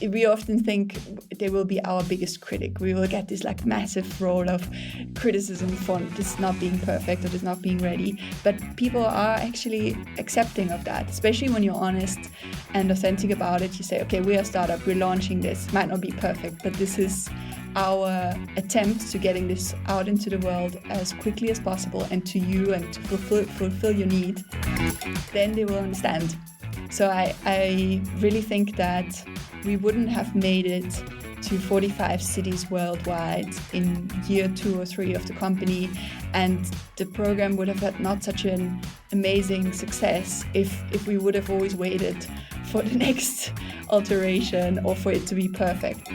we often think they will be our biggest critic. We will get this like massive role of criticism for this not being perfect or this not being ready. But people are actually accepting of that, especially when you're honest and authentic about it. You say, okay, we're a startup, we're launching this, might not be perfect, but this is our attempt to getting this out into the world as quickly as possible and to you and to fulfill your need. Then they will understand. So I really think that we wouldn't have made it to 45 cities worldwide in year 2 or 3 of the company, and the program would have had not such an amazing success if we would have always waited for the next alteration or for it to be perfect.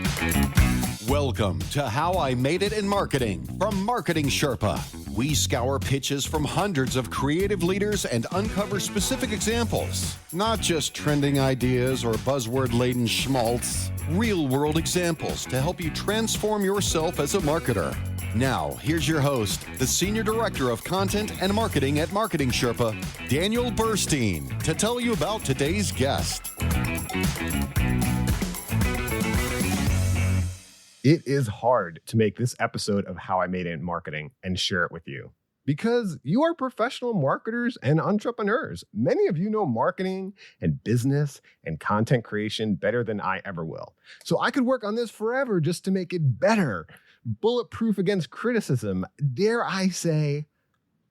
Welcome to How I Made It in Marketing from Marketing Sherpa. We scour pitches from hundreds of creative leaders and uncover specific examples, not just trending ideas or buzzword-laden schmaltz, real-world examples to help you transform yourself as a marketer. Now, here's your host, the Senior Director of Content and Marketing at Marketing Sherpa, Daniel Burstein, to tell you about today's guest. It is hard to make this episode of How I Made It in Marketing and share it with you because you are professional marketers and entrepreneurs. Many of you know marketing and business and content creation better than I ever will. So I could work on this forever just to make it better, bulletproof against criticism, dare I say,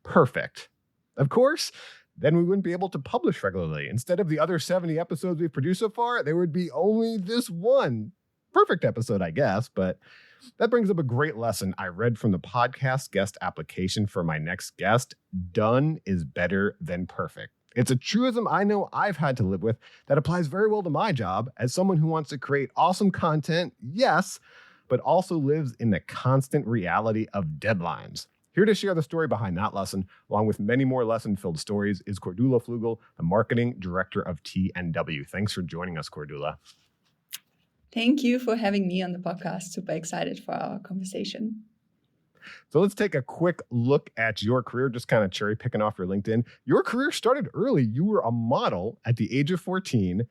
perfect. Of course, then we wouldn't be able to publish regularly. Instead of the other 70 episodes we've produced so far, there would be only this one perfect episode, I guess, but that brings up a great lesson I read from the podcast guest application for my next guest. Done is better than perfect. It's a truism I know I've had to live with that applies very well to my job as someone who wants to create awesome content, yes, but also lives in the constant reality of deadlines. Here to share the story behind that lesson, along with many more lesson-filled stories, is Cordula Flugel, the marketing director of TNW. Thanks for joining us, Cordula. Thank you for having me on the podcast. Super excited for our conversation. So let's take a quick look at your career, just kind of cherry picking off your LinkedIn. Your career started early. You were a model at the age of 14.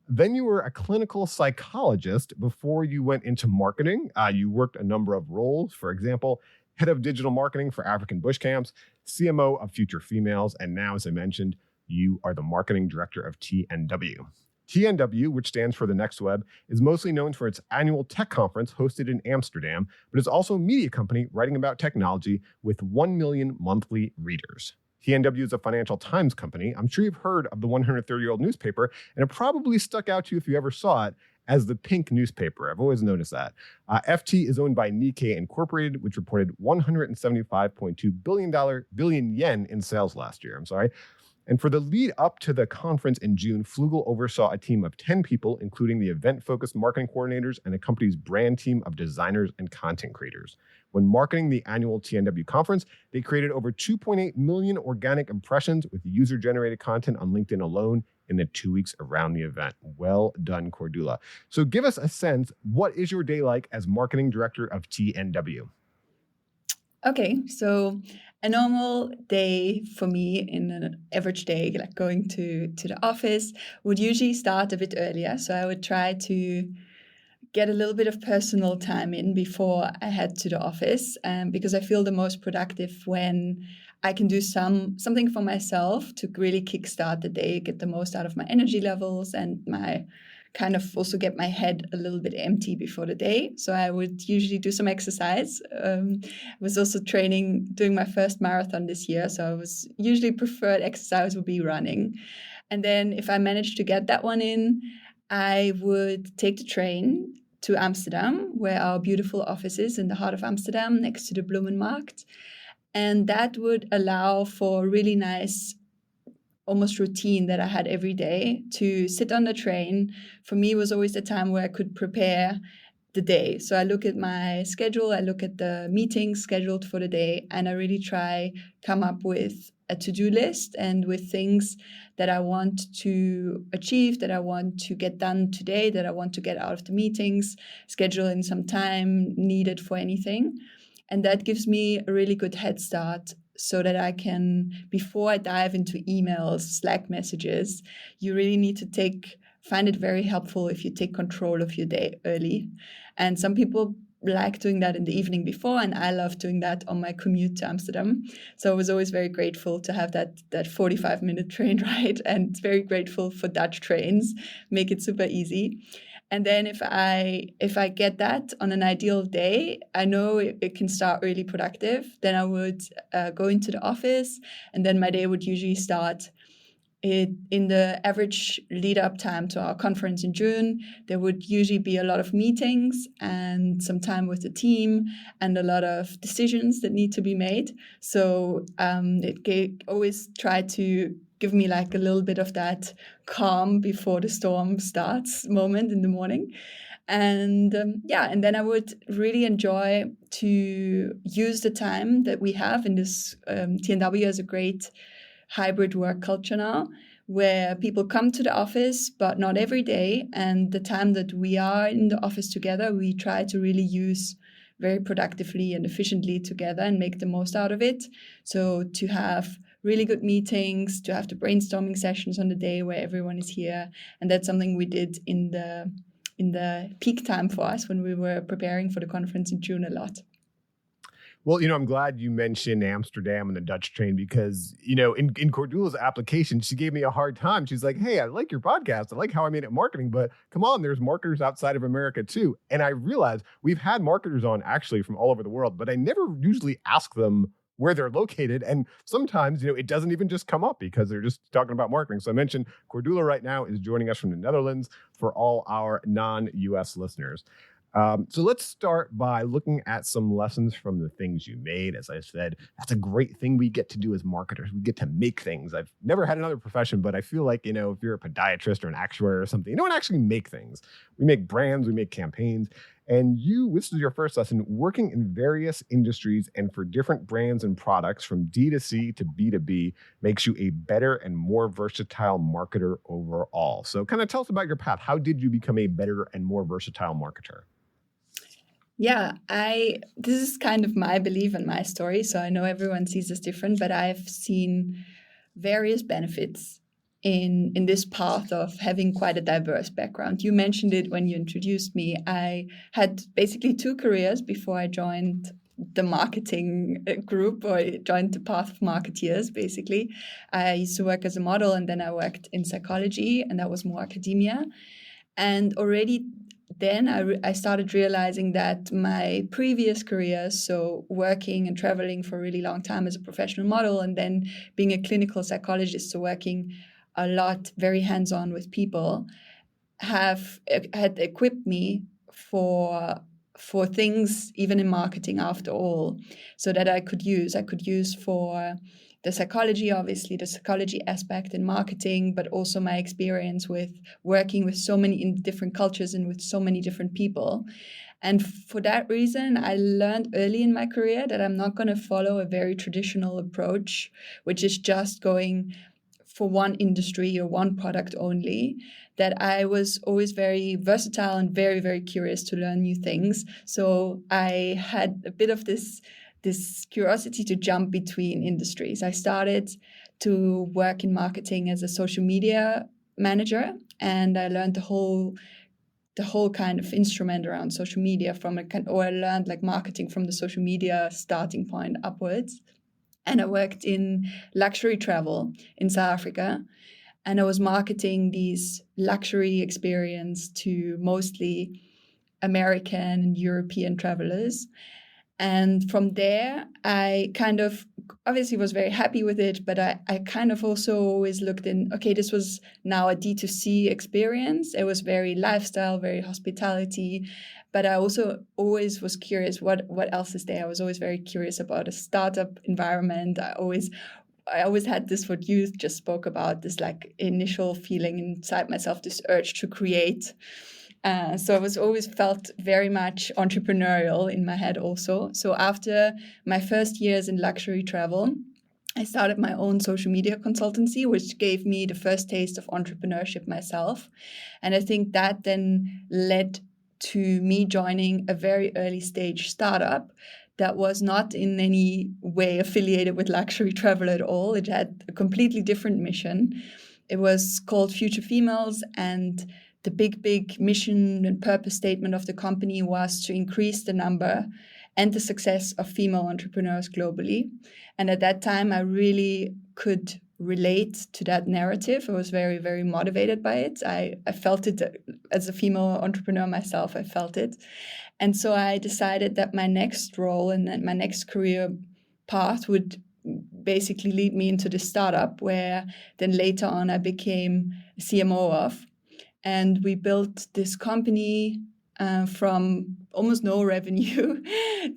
Then you were a clinical psychologist before you went into marketing. You worked a number of roles, for example, head of digital marketing for African bush camps, CMO of Future Females, and now, as I mentioned, you are the marketing director of TNW. TNW, which stands for The Next Web, is mostly known for its annual tech conference hosted in Amsterdam, but is also a media company writing about technology with 1 million monthly readers. TNW is a Financial Times company. I'm sure you've heard of the 130-year-old newspaper, and it probably stuck out to you if you ever saw it as the pink newspaper. I've always noticed that. FT is owned by Nikkei Incorporated, which reported $175.2 billion yen in sales last year. And for the lead up to the conference in June, Flugel oversaw a team of 10 people, including the event-focused marketing coordinators and the company's brand team of designers and content creators. When marketing the annual TNW conference, they created over 2.8 million organic impressions with user-generated content on LinkedIn alone in the 2 weeks around the event. Well done, Cordula. So give us a sense, what is your day like as marketing director of TNW? Okay, so a normal day for me in an average day, like going to the office, would usually start a bit earlier. So I would try to get a little bit of personal time in before I head to the office, because I feel the most productive when I can do something for myself to really kickstart the day, get the most out of my energy levels and my kind of also get my head a little bit empty before the day. So I would usually do some exercise. I was also doing my first marathon this year. So I was usually preferred exercise would be running. And then if I managed to get that one in, I would take the train to Amsterdam, where our beautiful office is in the heart of Amsterdam, next to the Bloemenmarkt. And that would allow for really nice almost routine that I had every day to sit on the train. For me, was always the time where I could prepare the day. So I look at my schedule, I look at the meetings scheduled for the day, and I really try come up with a to-do list and with things that I want to achieve, that I want to get done today, that I want to get out of the meetings, schedule in some time needed for anything. And that gives me a really good head start so that I can, before I dive into emails, Slack messages, you really need to take find it very helpful if you take control of your day early. And some people like doing that in the evening before, and I love doing that on my commute to Amsterdam. So I was always very grateful to have that 45-minute train ride, and very grateful for Dutch trains, make it super easy. And then if I get that on an ideal day, I know it can start really productive. Then I would go into the office, and then my day would usually start in the average lead up time to our conference in June. There would usually be a lot of meetings and some time with the team and a lot of decisions that need to be made. So always try to give me like a little bit of that calm before the storm starts moment in the morning. And and then I would really enjoy to use the time that we have in this TNW as a great hybrid work culture now, where people come to the office, but not every day. And the time that we are in the office together, we try to really use very productively and efficiently together and make the most out of it. So to have really good meetings, to have the brainstorming sessions on the day where everyone is here. And that's something we did in the peak time for us when we were preparing for the conference in June a lot. Well, I'm glad you mentioned Amsterdam and the Dutch train because, in Cordula's application, she gave me a hard time. She's like, hey, I like your podcast. I like How I Made It Marketing, but come on, there's marketers outside of America too. And I realized we've had marketers on actually from all over the world, but I never usually ask them where they're located. And sometimes, it doesn't even just come up because they're just talking about marketing. So I mentioned Cordula right now is joining us from the Netherlands for all our non-US listeners. So let's start by looking at some lessons from the things you made. As I said, that's a great thing we get to do as marketers. We get to make things. I've never had another profession, but I feel like, if you're a podiatrist or an actuary or something, you don't actually make things. We make brands, we make campaigns. And this is your first lesson, working in various industries and for different brands and products from D2C to B2B makes you a better and more versatile marketer overall. So kind of tell us about your path. How did you become a better and more versatile marketer? Yeah, this is kind of my belief and my story. So I know everyone sees this different, but I've seen various benefits in this path of having quite a diverse background. You mentioned it when you introduced me. I had basically two careers before I joined the marketing group or joined the path of marketeers, basically. I used to work as a model, and then I worked in psychology, and that was more academia. And already then I started realizing that my previous careers, so working and traveling for a really long time as a professional model, and then being a clinical psychologist, so working a lot, very hands-on with people, had equipped me for things even in marketing after all, so that I could use for the psychology, obviously the psychology aspect in marketing, but also my experience with working with so many different cultures and with so many different people. And for that reason, I learned early in my career that I'm not going to follow a very traditional approach, which is just going for one industry or one product only, that I was always very versatile and very, very curious to learn new things. So I had a bit of this curiosity to jump between industries. I started to work in marketing as a social media manager, and I learned the whole kind of instrument around social media I learned like marketing from the social media starting point upwards. And I worked in luxury travel in South Africa, and I was marketing these luxury experience to mostly American and European travelers. And from there, I kind of obviously was very happy with it, but I kind of also always looked in, okay, this was now a D2C experience. It was very lifestyle, very hospitality, but I also always was curious what else is there. I was always very curious about a startup environment. I always had this, what you just spoke about, this like initial feeling inside myself, this urge to create. So I was always felt very much entrepreneurial in my head also. So after my first years in luxury travel, I started my own social media consultancy, which gave me the first taste of entrepreneurship myself. And I think that then led to me joining a very early stage startup that was not in any way affiliated with luxury travel at all. It had a completely different mission. It was called Future Females, and the big mission and purpose statement of the company was to increase the number and the success of female entrepreneurs globally. And at that time, I really could relate to that narrative. I was very, very motivated by it. I felt it as a female entrepreneur myself. I felt it. And so I decided that my next role and my next career path would basically lead me into the startup, where then later on I became CMO of. And we built this company from almost no revenue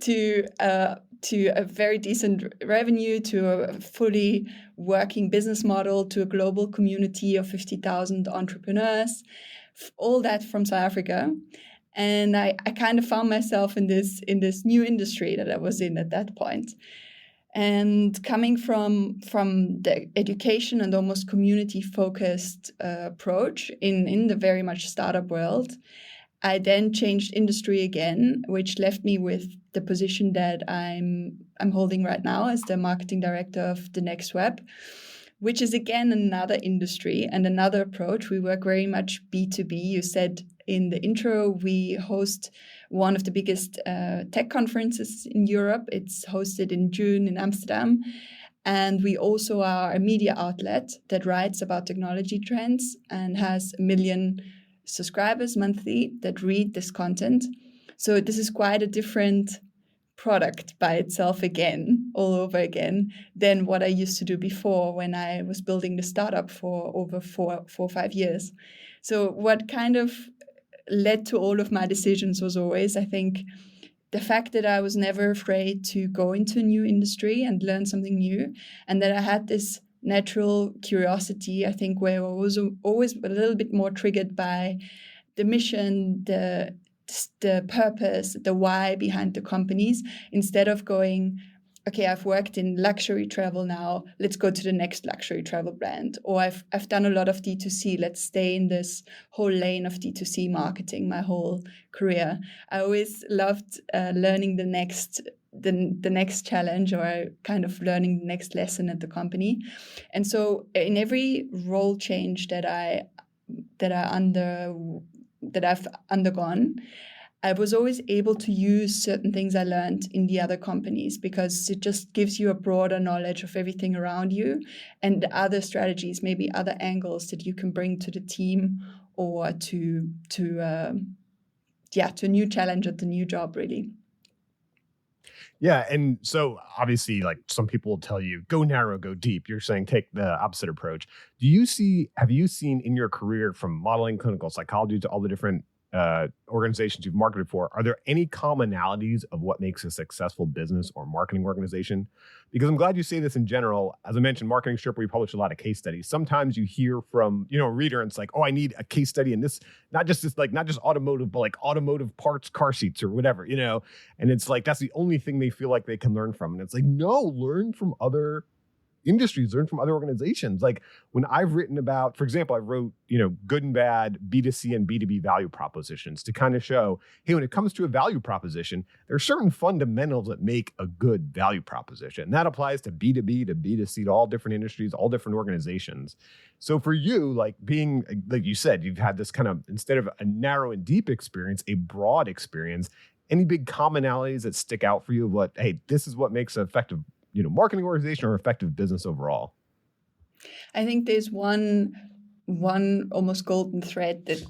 to a very decent revenue, to a fully working business model, to a global community of 50,000 entrepreneurs, all that from South Africa. And I kind of found myself in this new industry that I was in at that point. And coming from the education and almost community-focused approach in the very much startup world, I then changed industry again, which left me with the position that I'm holding right now as the marketing director of the Next Web, which is again another industry and another approach. We work very much B2B. You said in the intro, we host one of the biggest tech conferences in Europe. It's hosted in June in Amsterdam. And we also are a media outlet that writes about technology trends and has 1 million subscribers monthly that read this content. So this is quite a different product by itself again, all over again, than what I used to do before when I was building the startup for over 4 or 5 years. So what kind of led to all of my decisions was always, I think, the fact that I was never afraid to go into a new industry and learn something new, and that I had this natural curiosity, I think, where I was always a little bit more triggered by the mission, the purpose, the why behind the companies, instead of going, okay, I've worked in luxury travel now, let's go to the next luxury travel brand. Or I've done a lot of D2C, let's stay in this whole lane of D2C marketing my whole career. I always loved learning the next challenge, or kind of learning the next lesson at the company. And so in every role change that I've undergone, I was always able to use certain things I learned in the other companies, because it just gives you a broader knowledge of everything around you and other strategies, maybe other angles that you can bring to the team or to a new challenge at the new job, really. Yeah. And so obviously, like, some people will tell you, go narrow, go deep. You're saying take the opposite approach. Have you seen in your career, from modeling, clinical psychology, to all the different organizations you've marketed for, are there any commonalities of what makes a successful business or marketing organization? Because I'm glad you say this in general. As I mentioned, Marketing Sherpa, we publish a lot of case studies. Sometimes you hear from, a reader, and it's like, oh, I need a case study in this, not just automotive, but like automotive parts, car seats, or whatever, and it's like, that's the only thing they feel like they can learn from. And it's like, no, learn from other industries, learn from other organizations. Like, when I've written about, for example, I wrote, good and bad B2C and B2B value propositions to kind of show, hey, when it comes to a value proposition, there are certain fundamentals that make a good value proposition. And that applies to B2B, to B2C, to all different industries, all different organizations. So for you, like, being, like you said, you've had this kind of, instead of a narrow and deep experience, a broad experience. Any big commonalities that stick out for you of what, hey, this is what makes an effective marketing organization or effective business overall? I think there's one almost golden thread that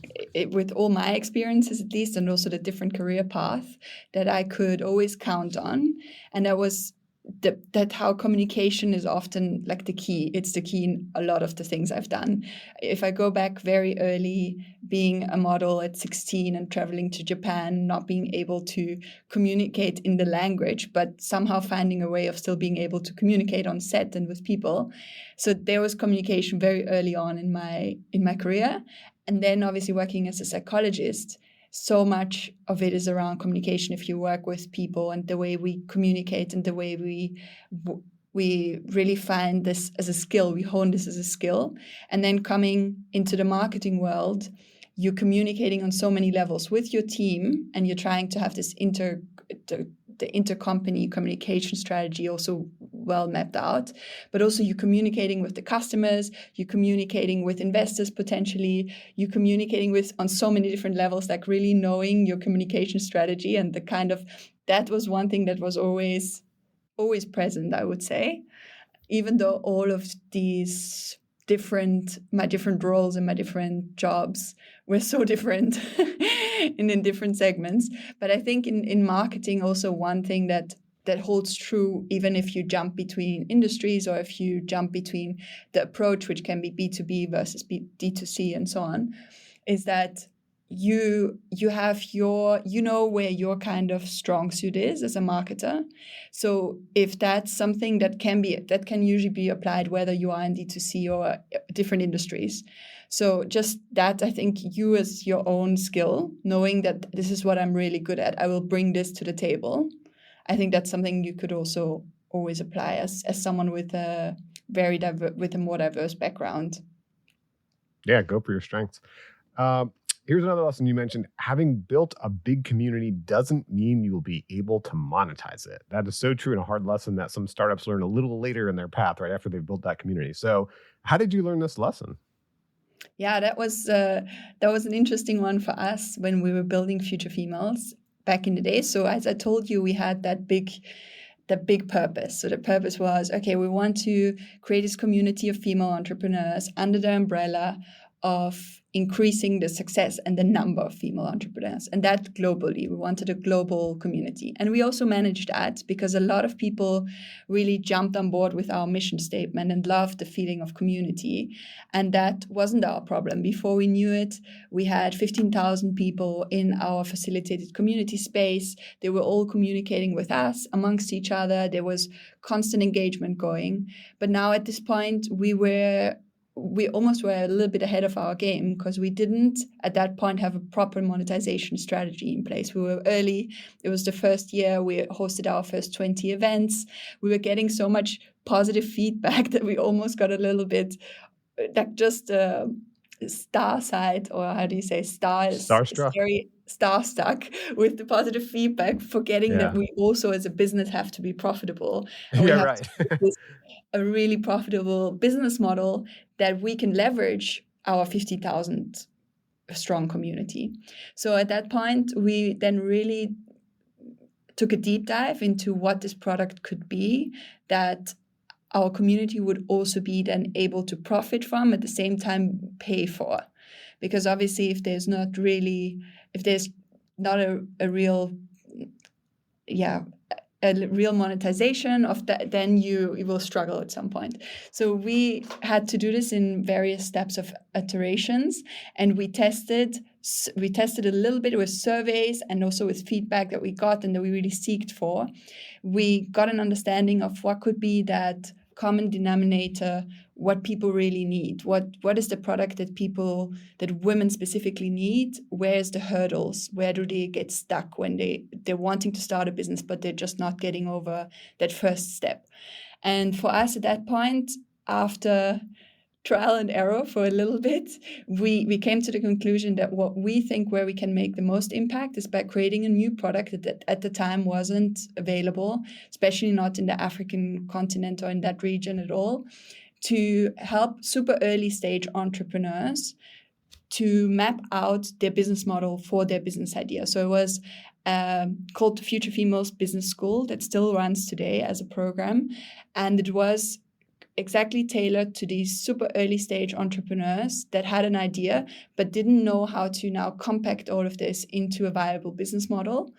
with all my experiences, at least, and also the different career path that I could always count on. And that was that how communication is often like the key. It's the key in a lot of the things I've done. If I go back very early, being a model at 16 and traveling to Japan, not being able to communicate in the language, but somehow finding a way of still being able to communicate on set and with people. So there was communication very early on in my career. And then obviously working as a psychologist, so much of it is around communication. If you work with people and the way we communicate and the way we really find this as a skill, we hone this as a skill. And then coming into the marketing world, you're communicating on so many levels with your team, and you're trying to have this intercompany communication strategy also well mapped out, but also you're communicating with the customers, you're communicating with investors potentially, you're communicating with on so many different levels, like really knowing your communication strategy. And that was one thing that was always present, I would say, even though all of these my different roles and my different jobs were so different in different segments. But I think in marketing also one thing that holds true, even if you jump between industries or if you jump between the approach, which can be B2B versus D2C and so on, is that you have where your kind of strong suit is as a marketer. So if that's something that can usually be applied whether you are in D2C or different industries. So just that, I think you as your own skill, knowing that this is what I'm really good at, I will bring this to the table. I think that's something you could also always apply as someone with a with a more diverse background. Yeah, go for your strengths. Here's another lesson you mentioned. Having built a big community doesn't mean you will be able to monetize it. That is so true, and a hard lesson that some startups learn a little later in their path, right after they've built that community. So how did you learn this lesson? Yeah, that was an interesting one for us when we were building Future Females back in the day. So as I told you, we had that big purpose. So the purpose was, okay, we want to create this community of female entrepreneurs under the umbrella of increasing the success and the number of female entrepreneurs, and that globally. We wanted a global community. And we also managed that because a lot of people really jumped on board with our mission statement and loved the feeling of community. And that wasn't our problem. Before we knew it, we had 15,000 people in our facilitated community space. They were all communicating with us amongst each other. There was constant engagement going. But now at this point, we almost were a little bit ahead of our game because we didn't at that point have a proper monetization strategy in place. We were early. It was the first year we hosted our first 20 events. We were getting so much positive feedback that we almost got a little bit like just star side, or how do you say Starstruck? very starstruck with the positive feedback, forgetting that we also as a business have to be profitable, and we Yeah, have right. to make this a really profitable business model that we can leverage our 50,000 strong community. So at that point, we then really took a deep dive into what this product could be that our community would also be then able to profit from, at the same time pay for. Because obviously if there's not a real monetization of that, then you will struggle at some point. So we had to do this in various steps of iterations, and we tested a little bit with surveys and also with feedback that we got and that we really seeked for. We got an understanding of what could be that common denominator, what people really need, what is the product that women specifically need, where's the hurdles, where do they get stuck when they're wanting to start a business but they're just not getting over that first step. And for us at that point, after trial and error for a little bit, we came to the conclusion that what we think where we can make the most impact is by creating a new product that at the time wasn't available, especially not in the African continent or in that region at all, to help super early stage entrepreneurs to map out their business model for their business idea. So it was called the Future Females Business School that still runs today as a program. And it was exactly tailored to these super early stage entrepreneurs that had an idea but didn't know how to now compact all of this into a viable business model.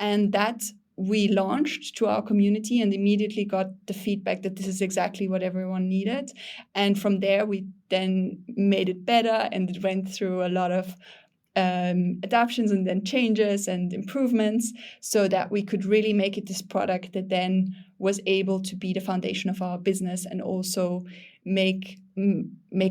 And that we launched to our community and immediately got the feedback that this is exactly what everyone needed. And from there, we then made it better, and it went through a lot of adaptations and then changes and improvements so that we could really make it this product that then was able to be the foundation of our business and also make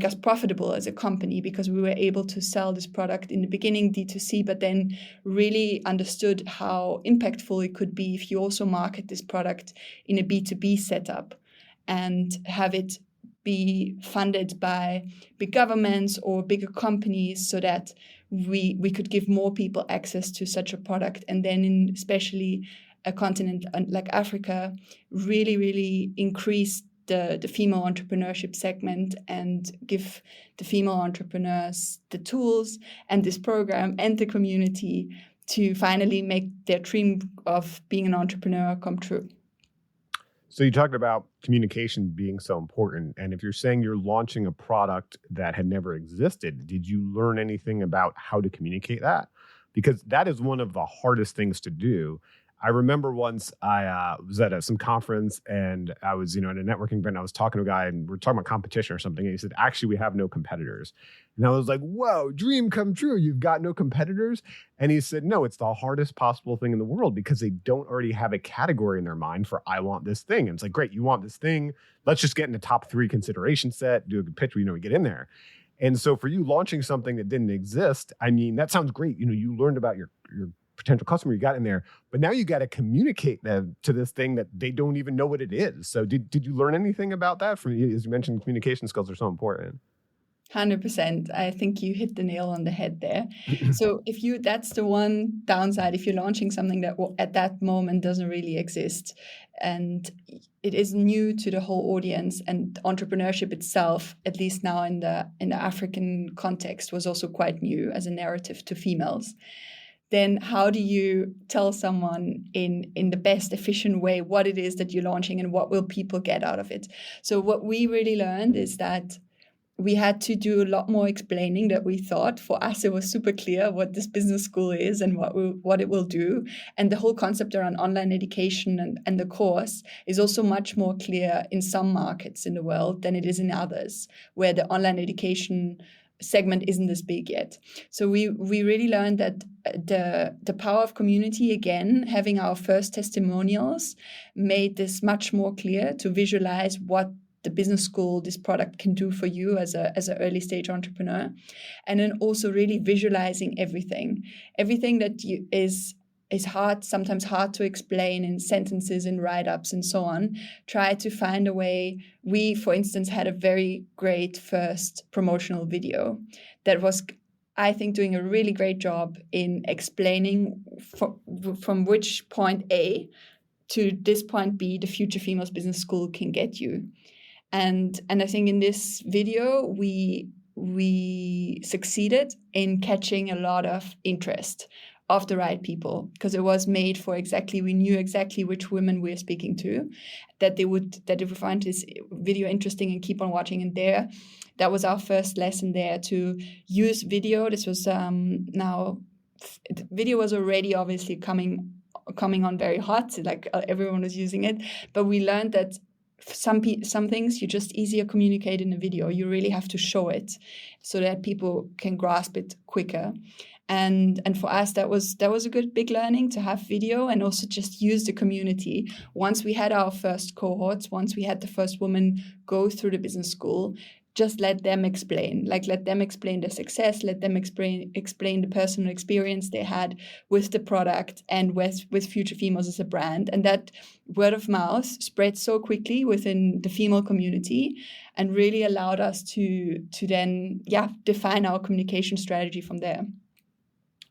us profitable as a company, because we were able to sell this product in the beginning D2C, but then really understood how impactful it could be if you also market this product in a B2B setup and have it be funded by big governments or bigger companies, so that we could give more people access to such a product. And then especially a continent like Africa really, really increase the female entrepreneurship segment and give the female entrepreneurs the tools and this program and the community to finally make their dream of being an entrepreneur come true. So you talked about communication being so important. And if you're saying you're launching a product that had never existed, did you learn anything about how to communicate that? Because that is one of the hardest things to do. I remember once I was at some conference and I was, at a networking event. I was talking to a guy and we're talking about competition or something. And he said, actually, we have no competitors. And I was like, whoa, dream come true. You've got no competitors. And he said, no, it's the hardest possible thing in the world because they don't already have a category in their mind for I want this thing. And it's like, great, you want this thing. Let's just get in the top 3 consideration set, do a good pitch, we get in there. And so for you launching something that didn't exist, I mean, that sounds great. You learned about your potential customer, you got in there, but now you got to communicate them to this thing that they don't even know what it is. So did you learn anything about that from you? As you mentioned, communication skills are so important. 100%. I think you hit the nail on the head there. So that's the one downside if you're launching something that at that moment doesn't really exist and it is new to the whole audience, and entrepreneurship itself, at least now in the African context, was also quite new as a narrative to females. Then how do you tell someone in the best efficient way what it is that you're launching and what will people get out of it? So what we really learned is that we had to do a lot more explaining that we thought. For us, it was super clear what this business school is and what it will do. And the whole concept around online education and the course is also much more clear in some markets in the world than it is in others, where the online education segment isn't this big yet. So we really learned that the power of community, again, having our first testimonials, made this much more clear to visualize what the business school, this product can do for you as an early stage entrepreneur. And then also really visualizing everything that is sometimes hard to explain in sentences and write-ups and so on. Try to find a way. We, for instance, had a very great first promotional video that was, I think, doing a really great job in explaining from which point A to this point B, the Future Females Business School can get you. And I think in this video, we succeeded in catching a lot of interest of the right people, because it was made for we knew exactly which women we were speaking to, that they would find this video interesting and keep on watching. And that was our first lesson there, to use video. This was video was already obviously coming on very hot, like everyone was using it, but we learned that some things you just easier communicate in a video. You really have to show it so that people can grasp it quicker. And for us, that was a good big learning, to have video and also just use the community. Once we had our first cohorts, once we had the first woman go through the business school, just let them explain their success, let them explain the personal experience they had with the product and with Future Females as a brand. And that word of mouth spread so quickly within the female community and really allowed us to then define our communication strategy from there.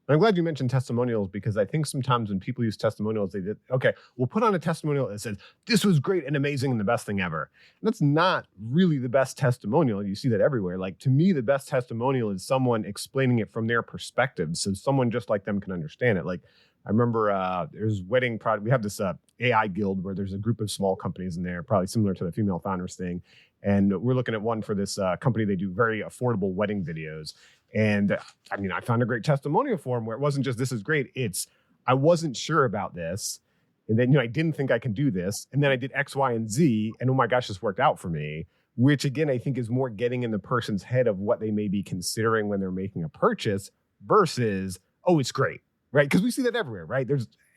I'm glad you mentioned testimonials, because I think sometimes when people use testimonials, we'll put on a testimonial that says, this was great and amazing and the best thing ever. And that's not really the best testimonial. You see that everywhere. Like, to me, the best testimonial is someone explaining it from their perspective, so someone just like them can understand it. Like, I remember there's wedding product. We have this AI guild where there's a group of small companies in there, probably similar to the female founders thing. And we're looking at one for this company. They do very affordable wedding videos. And I mean, I found a great testimonial for them where it wasn't just, this is great. It's, I wasn't sure about this. And then, I didn't think I can do this. And then I did X, Y, and Z. And oh my gosh, this worked out for me. Which again, I think is more getting in the person's head of what they may be considering when they're making a purchase versus, oh, it's great, right? Because we see that everywhere, right?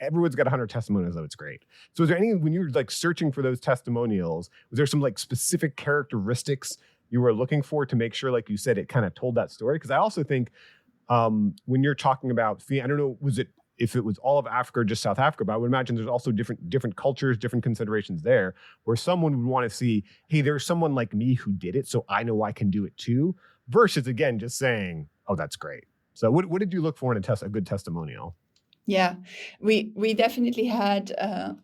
Everyone's got 100 testimonials, though it's great. So is there any, when you're like searching for those testimonials, was there some like specific characteristics you were looking for to make sure, like you said, it kind of told that story? Because I also think when you're talking about, I don't know, if it was all of Africa or just South Africa, but I would imagine there's also different cultures, different considerations there, where someone would want to see, hey, there's someone like me who did it, so I know I can do it too, versus, again, just saying, oh, that's great. So what did you look for in a good testimonial? Yeah, we definitely had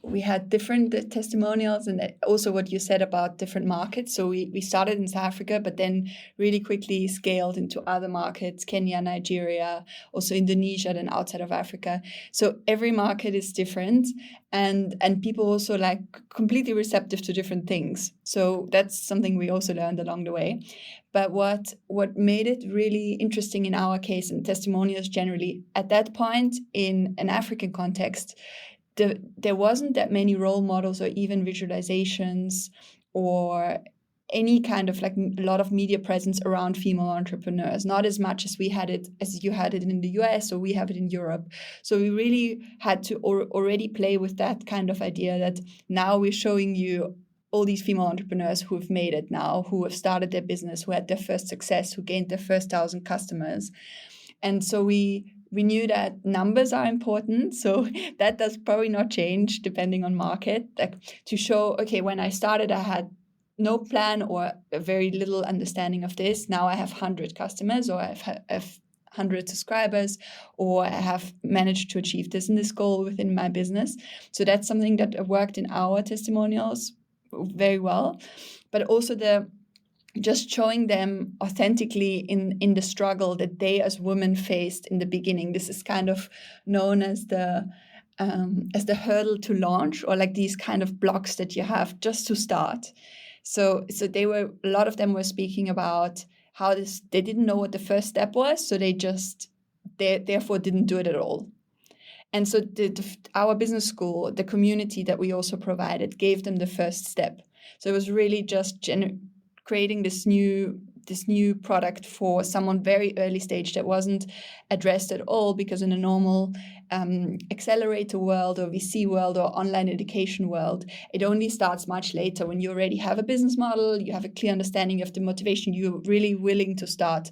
we had different testimonials, and also what you said about different markets. So we started in South Africa, but then really quickly scaled into other markets: Kenya, Nigeria, also Indonesia, then outside of Africa. So every market is different, and people also like completely receptive to different things. So that's something we also learned along the way. But what made it really interesting in our case, and testimonials generally, at that point in an African context, there wasn't that many role models or even visualizations or any kind of like a lot of media presence around female entrepreneurs, not as much as we had it, as you had it in the US or we have it in Europe. So we really had to already play with that kind of idea that now we're showing you all these female entrepreneurs who have made it now, who have started their business, who had their first success, who gained their first 1,000 customers. And so we knew that numbers are important. So that does probably not change depending on market. Like to show, okay, when I started, I had no plan or a very little understanding of this. Now I have 100 customers, or I have 100 subscribers, or I have managed to achieve this and this goal within my business. So that's something that worked in our testimonials very well. But also just showing them authentically in the struggle that they as women faced in the beginning. This is kind of known as the hurdle to launch, or like these kind of blocks that you have just to start. So a lot of them were speaking about how they didn't know what the first step was, so they therefore didn't do it at all. And so our business school, the community that we also provided, gave them the first step. So it was really just creating this new product for someone very early stage that wasn't addressed at all, because in a normal accelerator world or VC world or online education world, it only starts much later when you already have a business model, you have a clear understanding of the motivation, you're really willing to start.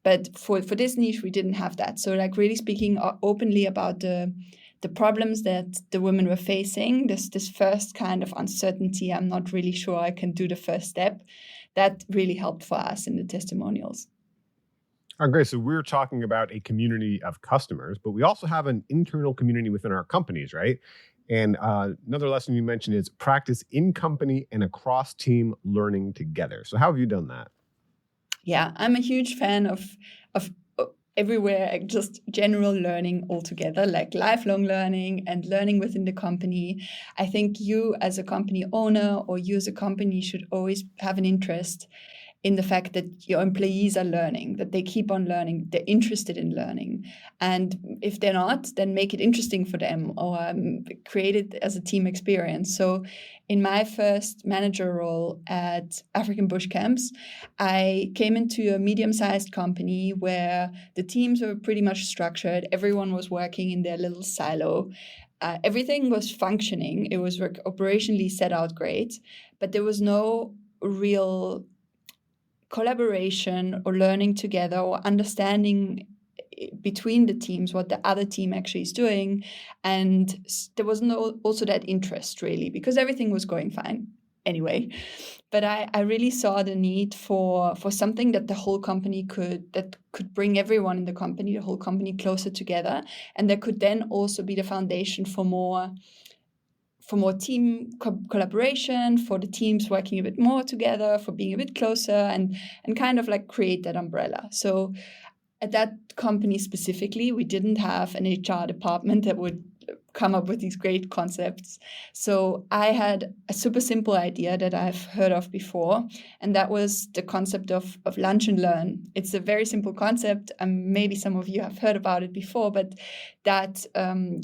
But for this niche, we didn't have that. So like really speaking openly about the problems that the women were facing, this first kind of uncertainty, I'm not really sure I can do the first step, that really helped for us in the testimonials. Oh, great. So we're talking about a community of customers, but we also have an internal community within our companies, right? And another lesson you mentioned is practice in company and across team learning together. So how have you done that? Yeah, I'm a huge fan of everywhere, just general learning altogether, like lifelong learning and learning within the company. I think you as a company owner or you as a company should always have an interest in the fact that your employees are learning, that they keep on learning, they're interested in learning. And if they're not, then make it interesting for them, or create it as a team experience. So in my first manager role at African Bush Camps, I came into a medium-sized company where the teams were pretty much structured. Everyone was working in their little silo. Everything was functioning. It was operationally set out great, but there was no real collaboration or learning together or understanding between the teams what the other team actually is doing. And there was also that interest really, because everything was going fine anyway. But I really saw the need for something that the whole company could bring everyone in the company, the whole company closer together, and that could then also be the foundation for more team collaboration, for the teams working a bit more together, for being a bit closer, and kind of like create that umbrella. So at that company specifically, we didn't have an HR department that would come up with these great concepts. So I had a super simple idea that I've heard of before, and that was the concept of lunch and learn. It's a very simple concept, and maybe some of you have heard about it before, but that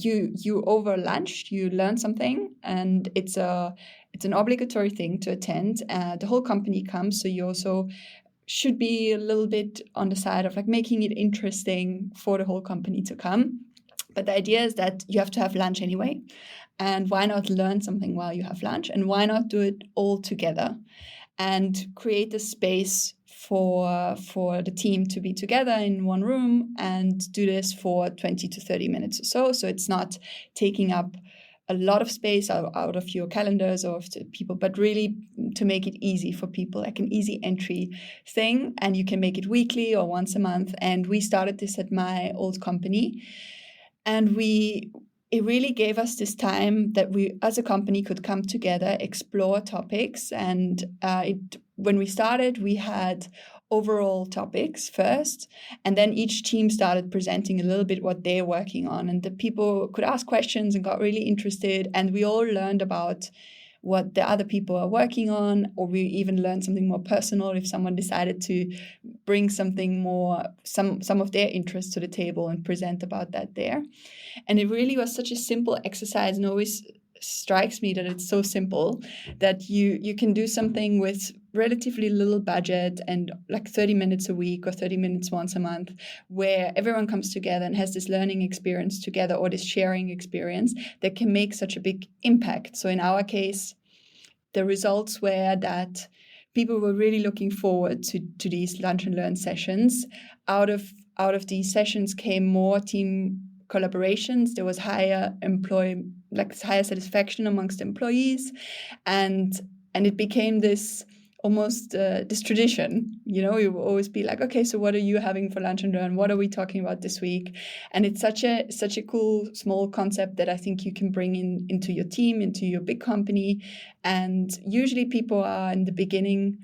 you over lunch, you learn something, and it's an obligatory thing to attend. The whole company comes, so you also should be a little bit on the side of like making it interesting for the whole company to come. But the idea is that you have to have lunch anyway. And why not learn something while you have lunch? And why not do it all together and create a space for the team to be together in one room and do this for 20 to 30 minutes or so. So it's not taking up a lot of space out of your calendars or of the people, but really to make it easy for people, like an easy entry thing. And you can make it weekly or once a month. And we started this at my old company. And it really gave us this time that we as a company could come together, explore topics. And when we started, we had overall topics first, and then each team started presenting a little bit what they're working on, and the people could ask questions and got really interested, and we all learned about what the other people are working on, or we even learned something more personal if someone decided to bring something more, some of their interests to the table and present about that there. And it really was such a simple exercise, and always strikes me that it's so simple that you can do something with relatively little budget and like 30 minutes a week or 30 minutes once a month, where everyone comes together and has this learning experience together, or this sharing experience that can make such a big impact. So in our case, the results were that people were really looking forward to these lunch and learn sessions. Out of these sessions came more team collaborations. There was higher satisfaction amongst employees, and it became this almost this tradition. You will always be like, okay, so what are you having for lunch and learn? What are we talking about this week? And it's such a cool small concept that I think you can bring into your team, into your big company. And usually people are in the beginning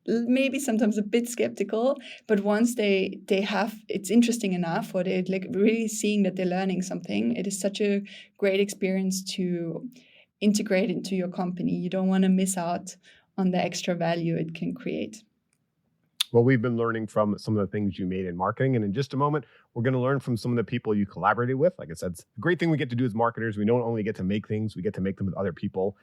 maybe sometimes a bit skeptical, but once they have, it's interesting enough, or they're like really seeing that they're learning something, it is such a great experience to integrate into your company. You don't want to miss out on the extra value it can create. Well, we've been learning from some of the things you made in marketing. And in just a moment, we're going to learn from some of the people you collaborated with. Like I said, it's a great thing we get to do as marketers. We don't only get to make things, we get to make them with other people.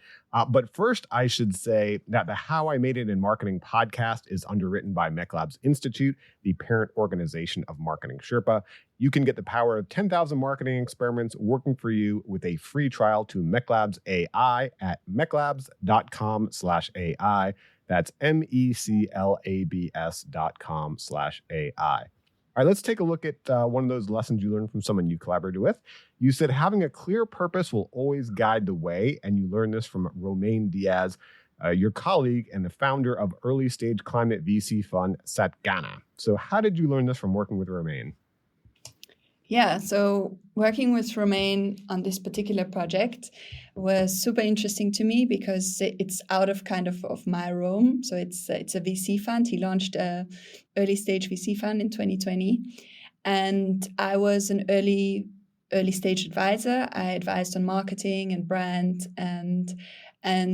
But first, I should say that the How I Made It in Marketing podcast is underwritten by MECLabs Institute, the parent organization of Marketing Sherpa. You can get the power of 10,000 marketing experiments working for you with a free trial to MECLabs AI at meclabs.com/AI. That's MECLABS.com/AI. All right, let's take a look at one of those lessons you learned from someone you collaborated with. You said having a clear purpose will always guide the way, and you learned this from Romain Diaz, your colleague and the founder of early stage climate VC fund Satgana. So how did you learn this from working with Romain? Yeah, so working with Romain on this particular project was super interesting to me because it's out of kind of my realm. So it's a VC fund. He launched a early stage VC fund in 2020, and I was an early stage advisor. I advised on marketing and brand, and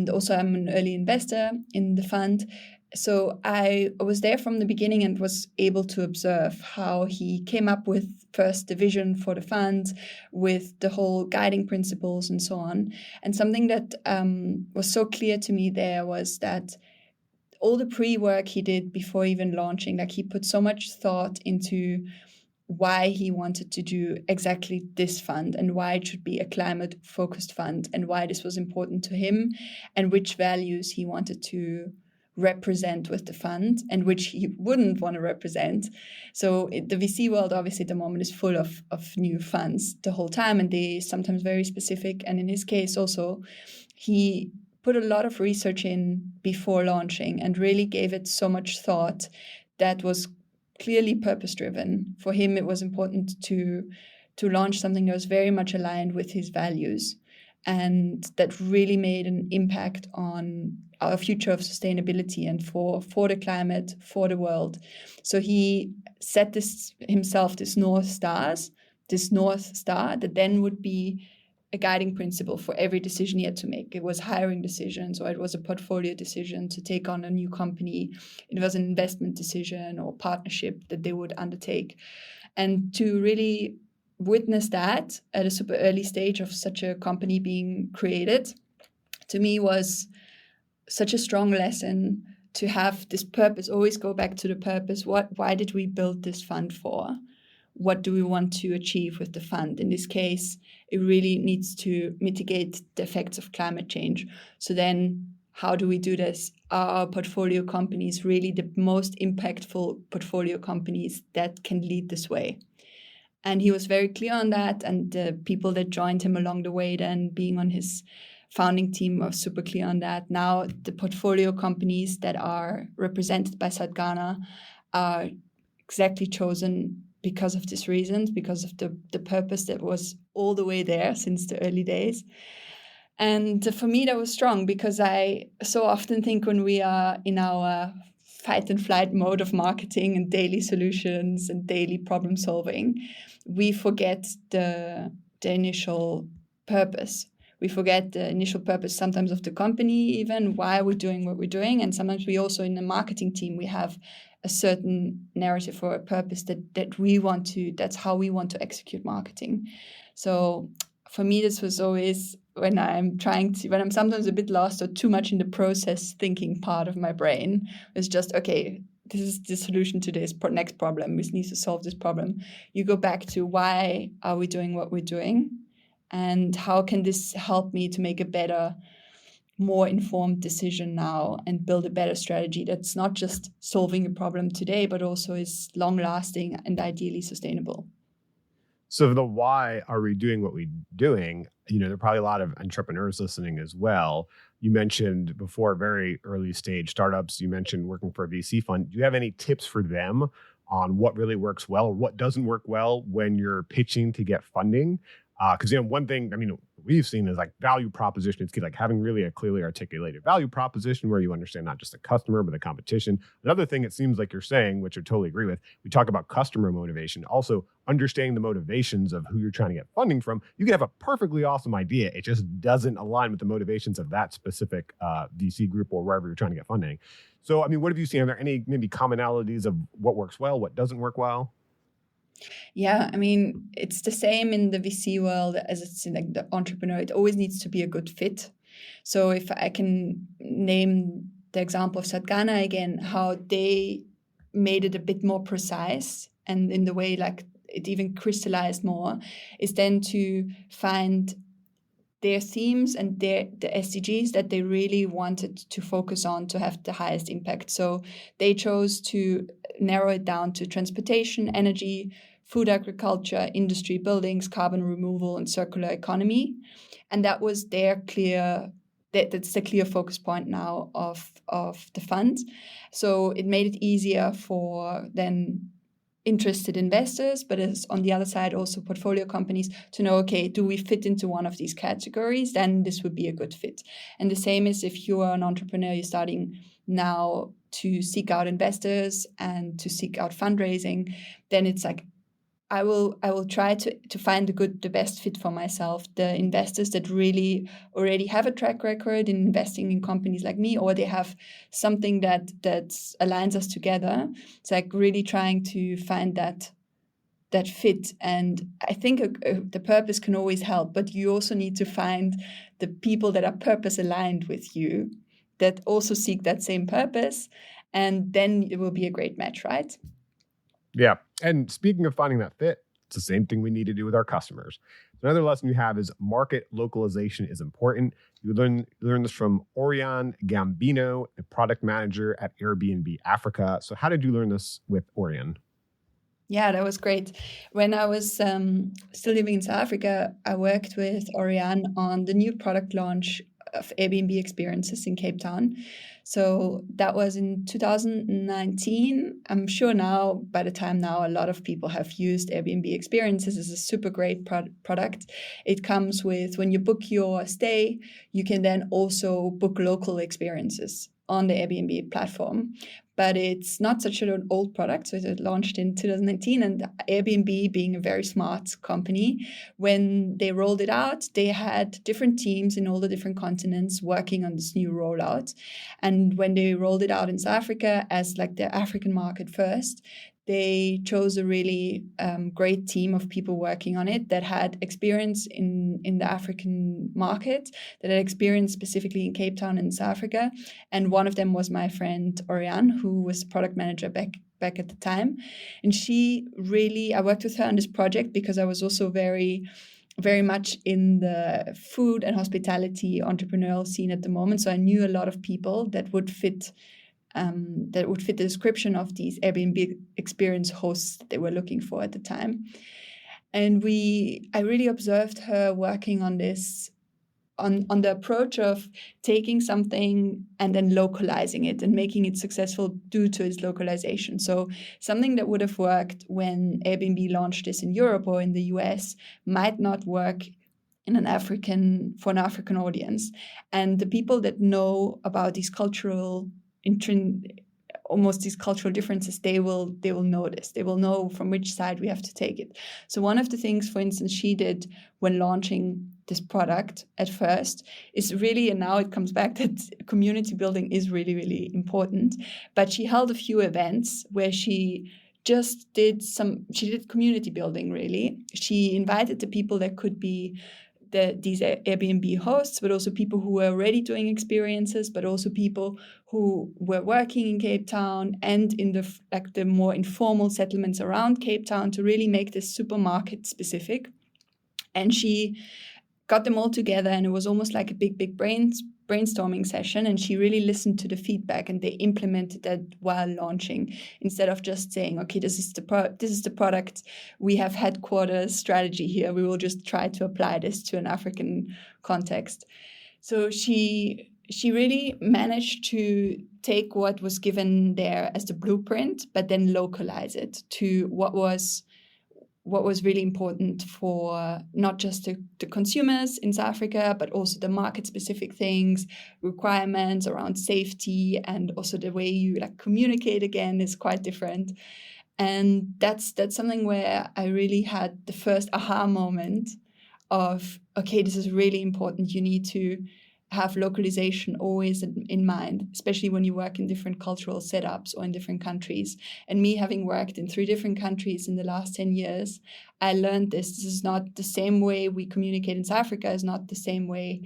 also I'm an early investor in the fund. So I was there from the beginning and was able to observe how he came up with first the vision for the fund, with the whole guiding principles and so on. And something that was so clear to me there was that all the pre-work he did before even launching, like he put so much thought into why he wanted to do exactly this fund and why it should be a climate-focused fund and why this was important to him and which values he wanted to represent with the fund and which he wouldn't want to represent. So the VC world, obviously, at the moment is full of new funds the whole time, and they sometimes very specific. And in his case also, he put a lot of research in before launching and really gave it so much thought that was clearly purpose-driven. For him, it was important to launch something that was very much aligned with his values and that really made an impact on our future of sustainability and for the climate, for the world. So he set this North Star that then would be a guiding principle for every decision he had to make. It was hiring decisions, or it was a portfolio decision to take on a new company. It was an investment decision or partnership that they would undertake. And to really witness that at a super early stage of such a company being created, to me was such a strong lesson to have this purpose, always go back to the purpose. Why did we build this fund for? What do we want to achieve with the fund? In this case, it really needs to mitigate the effects of climate change. So then how do we do this? Are our portfolio companies really the most impactful portfolio companies that can lead this way? And he was very clear on that. And the people that joined him along the way, then being on his founding team, were super clear on that. Now, the portfolio companies that are represented by Satgana are exactly chosen because of these reasons, because of the purpose that was all the way there since the early days. And for me, that was strong because I so often think when we are in our fight and flight mode of marketing and daily solutions and daily problem solving, we forget the initial purpose. We forget the initial purpose sometimes of the company, even why we're doing what we're doing. And sometimes we also in the marketing team, we have a certain narrative or a purpose that we want to, that's how we want to execute marketing. So for me, this was always when I'm sometimes a bit lost or too much in the process thinking part of my brain, it's just, okay, this is the solution to this next problem. We need to solve this problem. You go back to why are we doing what we're doing? And how can this help me to make a better, more informed decision now and build a better strategy that's not just solving a problem today, but also is long lasting and ideally sustainable. So the why are we doing what we're doing? There are probably a lot of entrepreneurs listening as well. You mentioned before very early stage startups, you mentioned working for a VC fund. Do you have any tips for them on what really works well or what doesn't work well when you're pitching to get funding? Because one thing we've seen is like value proposition. It's key, like having really a clearly articulated value proposition where you understand not just the customer but the competition. Another thing it seems like you're saying, which I totally agree with, we talk about customer motivation. Also, understanding the motivations of who you're trying to get funding from. You can have a perfectly awesome idea. It just doesn't align with the motivations of that specific VC group or wherever you're trying to get funding. So, what have you seen? Are there any maybe commonalities of what works well, what doesn't work well? Yeah, it's the same in the VC world as it's in like the entrepreneur. It always needs to be a good fit. So if I can name the example of Satgana again, how they made it a bit more precise and in the way like it even crystallized more, is then to find their themes and the SDGs that they really wanted to focus on to have the highest impact. So they chose to narrow it down to transportation, energy, food, agriculture, industry, buildings, carbon removal, and circular economy. And that was their that's the clear focus point now of the fund. So it made it easier for then interested investors, but as on the other side also portfolio companies to know, okay, do we fit into one of these categories? Then this would be a good fit. And the same is if you are an entrepreneur, you're starting now to seek out investors and to seek out fundraising, then it's like I will try to find the best fit for myself, the investors that really already have a track record in investing in companies like me, or they have something that aligns us together. It's like really trying to find that fit. And I think the purpose can always help, but you also need to find the people that are purpose aligned with you, that also seek that same purpose, and then it will be a great match, right? Yeah. And speaking of finding that fit, it's the same thing we need to do with our customers. Another lesson you have is market localization is important. You learn this from Orion Gambino, a product manager at Airbnb Africa. So how did you learn this with Orion? Yeah, that was great. When I was still living in South Africa, I worked with Orion on the new product launch of Airbnb experiences in Cape Town. So that was in 2019. I'm sure now, by the time now, a lot of people have used Airbnb experiences. It's a super great product. It comes with, when you book your stay, you can then also book local experiences on the Airbnb platform. But it's not such an old product. So it launched in 2019, and Airbnb, being a very smart company, when they rolled it out, they had different teams in all the different continents working on this new rollout. And when they rolled it out in South Africa as like the African market first, they chose a really great team of people working on it that had experience in the African market, that had experience specifically in Cape Town and South Africa. And one of them was my friend Oriane, who was product manager back at the time. And I worked with her on this project because I was also very much in the food and hospitality entrepreneurial scene at the moment. So I knew a lot of people that would fit the description of these Airbnb experience hosts that they were looking for at the time. And I really observed her working on this on the approach of taking something and then localizing it and making it successful due to its localization. So something that would have worked when Airbnb launched this in Europe or in the US might not work for an African audience. And the people that know about these almost these cultural differences, they will notice. They will know from which side we have to take it. So one of the things, for instance, she did when launching this product at first is really, and now it comes back that community building is really, really important. But she held a few events where she did community building, really. She invited the people that could be these Airbnb hosts, but also people who were already doing experiences, but also people who were working in Cape Town and in the more informal settlements around Cape Town to really make this supermarket specific. And she got them all together, and it was almost like a big brainstorming session, and she really listened to the feedback, and they implemented that while launching, instead of just saying, okay, this is the product, we have headquarters strategy here, we will just try to apply this to an African context. So she really managed to take what was given there as the blueprint, but then localize it to what was really important for not just the consumers in South Africa, but also the market-specific things, requirements around safety, and also the way you communicate again is quite different. And that's something where I really had the first aha moment of, okay, this is really important. You need to have localization always in mind, especially when you work in different cultural setups or in different countries. And me having worked in 3 different countries in the last 10 years, I learned this. This is not the same way we communicate in South Africa, is not the same way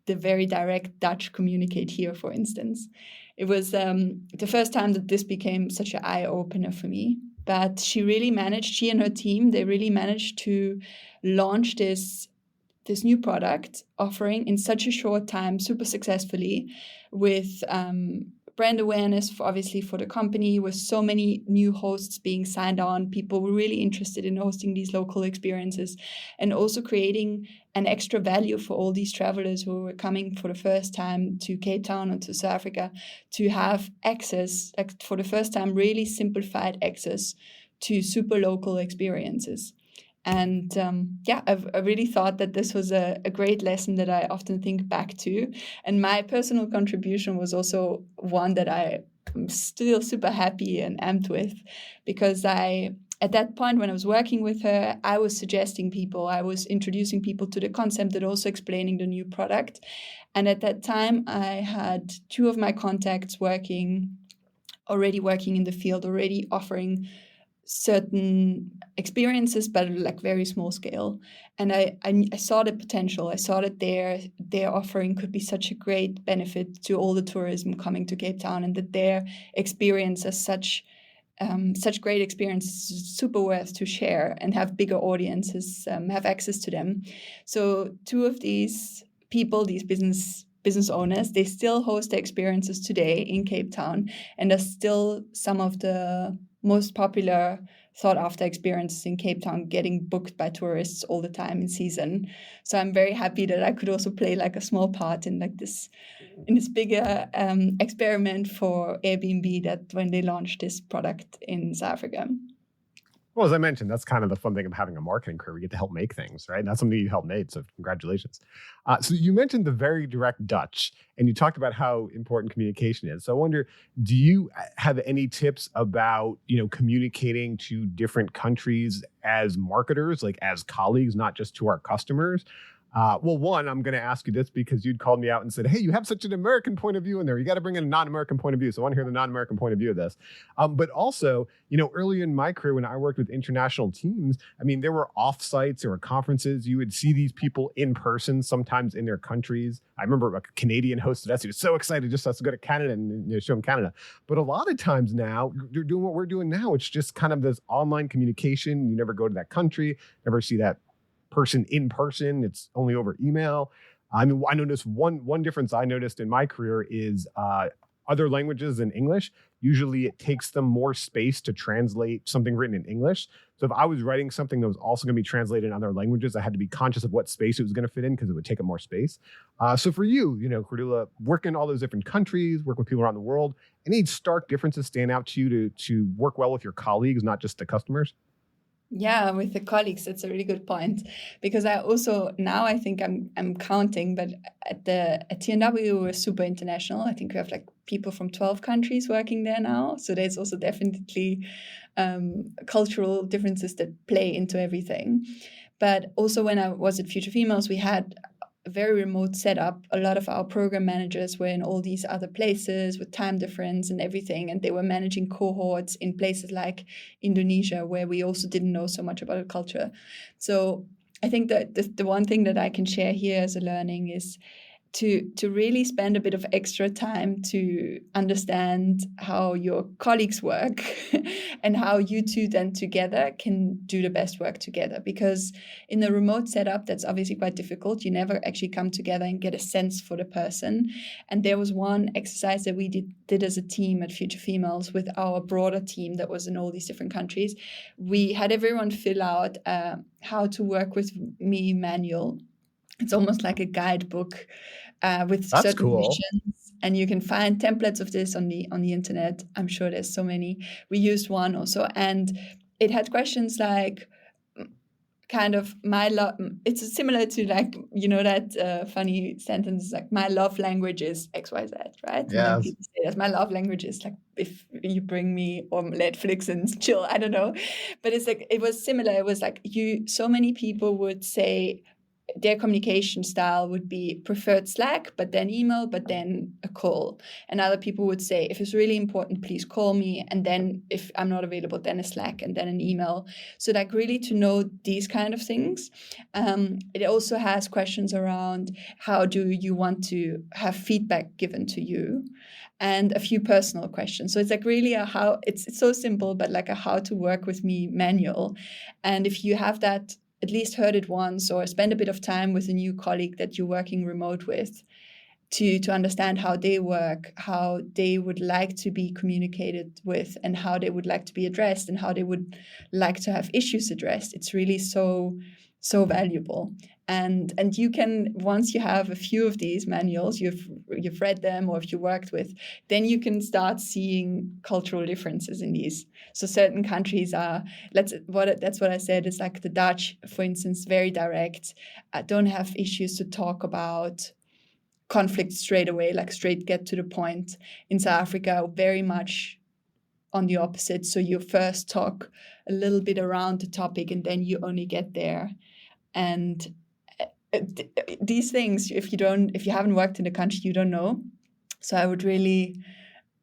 the very direct Dutch communicate here, for instance. It was the first time that this became such an eye-opener for me. But she and her team, they really managed to launch this new product offering in such a short time, super successfully, with brand awareness, obviously, for the company, with so many new hosts being signed on. People were really interested in hosting these local experiences, and also creating an extra value for all these travelers who were coming for the first time to Cape Town or to South Africa to have access, for the first time, really simplified access to super local experiences. And I really thought that this was a great lesson that I often think back to. And my personal contribution was also one that I'm still super happy and amped with, because at that point when I was working with her, I was suggesting people, I was introducing people to the concept and also explaining the new product. And at that time, I had 2 of my contacts already working in the field, already offering certain experiences, but very small scale. And I saw the potential. I saw that their offering could be such a great benefit to all the tourism coming to Cape Town, and that their experience as such great experiences, super worth to share and have bigger audiences have access to them. So 2 of these people, these business owners, they still host their experiences today in Cape Town, and are still some of the most popular sought-after experiences in Cape Town, getting booked by tourists all the time in season. So I'm very happy that I could also play a small part in this bigger experiment for Airbnb, that when they launched this product in South Africa. Well, as I mentioned, that's kind of the fun thing of having a marketing career. We get to help make things, right? And that's something you helped make, so congratulations. So you mentioned the very direct Dutch, and you talked about how important communication is. So I wonder, do you have any tips about, communicating to different countries as marketers, as colleagues, not just to our customers? Well, one, I'm going to ask you this because you'd called me out and said, hey, you have such an American point of view in there. You got to bring in a non-American point of view. So I want to hear the non-American point of view of this. But also, early in my career, when I worked with international teams, there were offsites, there were conferences. You would see these people in person, sometimes in their countries. I remember a Canadian hosted us. He was so excited just us to go to Canada and show him Canada. But a lot of times now, they're doing what we're doing now. It's just kind of this online communication. You never go to that country, never see that person in person. It's only over email. I noticed one difference I noticed in my career is other languages than English, usually it takes them more space to translate something written in English. So if I was writing something that was also going to be translated in other languages, I had to be conscious of what space it was going to fit in because it would take up more space. So for you, Cordula, work in all those different countries, work with people around the world, any stark differences stand out to you to work well with your colleagues, not just the customers? Yeah, with the colleagues, that's a really good point, because I also now I think I'm counting, but at TNW we're super international. I think we have like people from 12 countries working there now, so there's also definitely cultural differences that play into everything. But also when I was at Future Females, we had a very remote setup. A lot of our program managers were in all these other places with time difference and everything, and they were managing cohorts in places like Indonesia, where we also didn't know so much about the culture. So I think that the one thing that I can share here as a learning is to really spend a bit of extra time to understand how your colleagues work and how you two then together can do the best work together. Because in a remote setup, that's obviously quite difficult. You never actually come together and get a sense for the person. And there was one exercise that we did as a team at Future Females with our broader team that was in all these different countries. We had everyone fill out how to work with me manual. It's almost like a guidebook with That's certain cool. missions, and you can find templates of this on the internet. I'm sure there's so many. We used one also, and it had questions like kind of my love. It's similar to like that funny sentence like my love language is XYZ, right? And then Yes. people say that my love language is like if you bring me or Netflix and chill. I don't know, but it's like it was similar. It was like so many people would say their communication style would be preferred Slack, but then email, but then a call. And other people would say, if it's really important, please call me. And then if I'm not available, then a Slack and then an email. So like really to know these kind of things. It also has questions around how do you want to have feedback given to you, and a few personal questions. So it's like really it's so simple, but like a how to work with me manual. And if you have that at least heard it once or spend a bit of time with a new colleague that you're working remote with to understand how they work, how they would like to be communicated with, and how they would like to be addressed, and how they would like to have issues addressed. It's really so valuable. And you can, once you have a few of these manuals, you've read them, or if you worked with, then you can start seeing cultural differences in these. So certain countries are, that's what I said, it's like the Dutch, for instance, very direct, don't have issues to talk about conflict straight away, like straight get to the point. In South Africa, very much on the opposite. So you first talk a little bit around the topic and then you only get there. And these things, if you haven't worked in the country, you don't know. So I would really,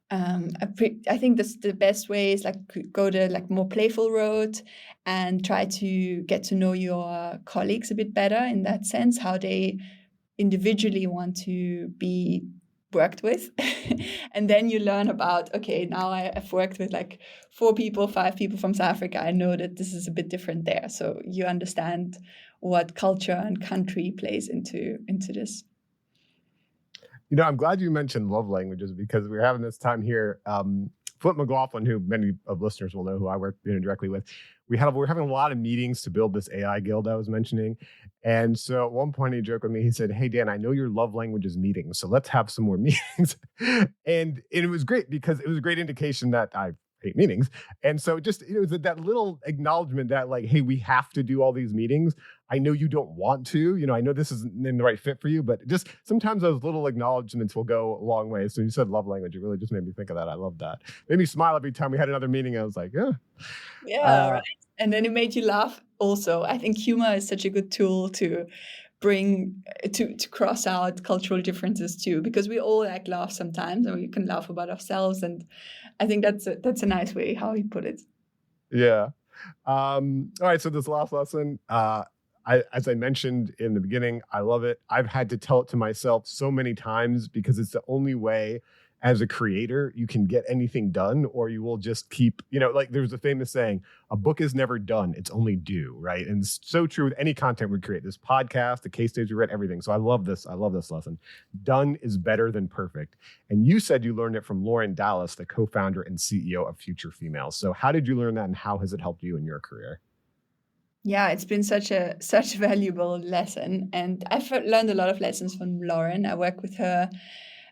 I think that's the best way is like go the like more playful road and try to get to know your colleagues a bit better in that sense, how they individually want to be worked with. And then you learn about, okay, now I've worked with like 5 people from South Africa. I know that this is a bit different there. So you understand what culture and country plays into this. I'm glad you mentioned love languages because we're having this time here. Flip McLaughlin, who many of listeners will know, who I work directly with, we're having a lot of meetings to build this AI guild I was mentioning. And so at one point he joked with me, he said, "Hey, Dan, I know your love language is meetings, so let's have some more meetings." And it was great because it was a great indication that I hate meetings. And so just, it was that little acknowledgement that like, hey, we have to do all these meetings. I know you don't want to, I know this isn't in the right fit for you, but just sometimes those little acknowledgements will go a long way. So you said love language. It really just made me think of that. I love that. Made me smile every time we had another meeting. I was like, yeah. Yeah, right. And then it made you laugh also. I think humor is such a good tool to bring to cross out cultural differences too, because we all like laugh sometimes and we can laugh about ourselves. And I think that's a nice way how he put it. Yeah. All right. So this last lesson, as I mentioned in the beginning, I love it. I've had to tell it to myself so many times because it's the only way as a creator, you can get anything done, or you will just keep, like there's a famous saying, a book is never done, it's only due, right? And it's so true with any content we create, this podcast, the case studies we read, everything. So I love this lesson. Done is better than perfect. And you said you learned it from Lauren Dallas, the co-founder and CEO of Future Females. So how did you learn that, and how has it helped you in your career? Yeah, it's been such a valuable lesson, and I've learned a lot of lessons from Lauren. I work with her